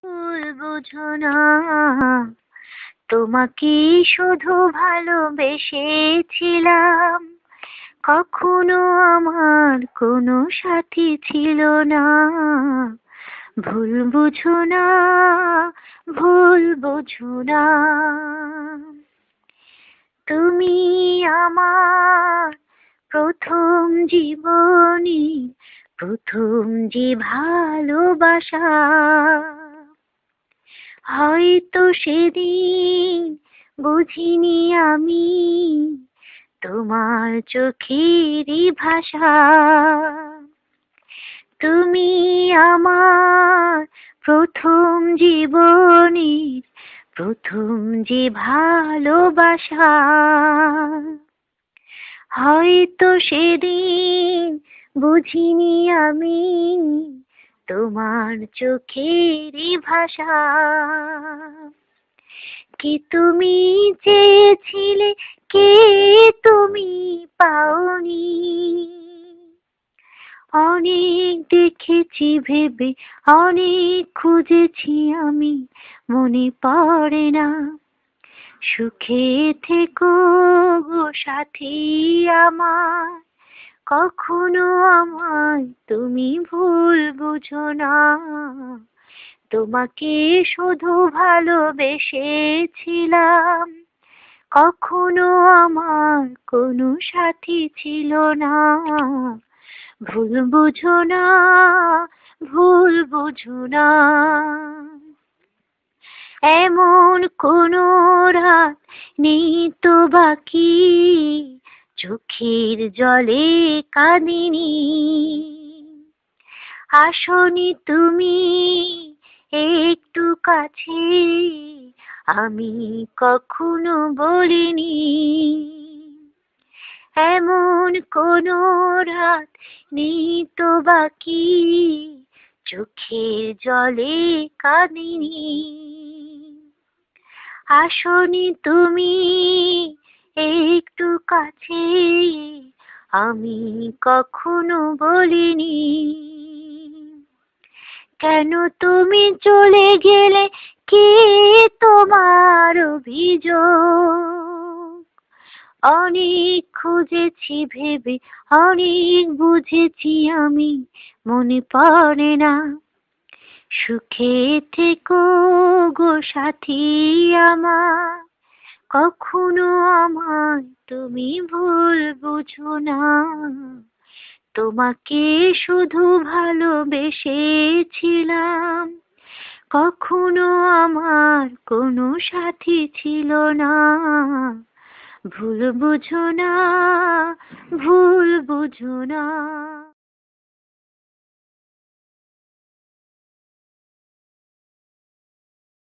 ভুল বুঝো না, তোমাকে শুধু ভালোবেসেছিলাম। কখনো আমার কোনো সাথী ছিল না। ভুল বুঝো না, ভুল বুঝো না। তুমি আমার প্রথম জীবনী, প্রথম যে ভালোবাসা। হয়তো সেদিন বুঝিনি আমি তোমার চোখেরই ভাষা। তুমি আমার প্রথম জীবনের প্রথম যে ভালোবাসা। হয়তো সেদিন বুঝিনি আমি তোমার চোখেরই ভাষা। কি তুমি চেয়েছিলে, কে তুমি পাওনি। অনেক দেখেছি ভেবে, অনেক খুঁজেছি আমি, মনে পড়ে না। সুখে থেকো গো সাথী আমার, কখনো আমায় তুমি ভুল বুঝো না। তোমাকে শুধু ভালোবেসেছিলাম। কখনো আমার কোনো সাথী ছিল না। ভুল বুঝো না, ভুল বুঝো না। এমন কোনো রাত নেই তো বাকি, চোখের জলে কাঁদিনি। আসনি তুমি একটু কাছে, আমি কখনো বলিনি। এমন কোনো রাত নেই তো বাকি, চোখের জলে কাঁদিনি। আসনি তুমি একটু কাছে, আমি কখনো বলিনি। কেন তুমি চলে গেলে, কে তোমার অভিযোগ। অনেক খুঁজেছি ভেবে, অনেক বুঝেছি আমি, মনে পড়ে না। সুখে থেকো গো সাথী আমার, কখনো আমায় তুমি ভুল বুঝো না। তোমাকে শুধু ভালোবেসেছিলাম। কখনো আমার কোনো সাথী ছিল না। ভুল বুঝো না, ভুল বুঝো না।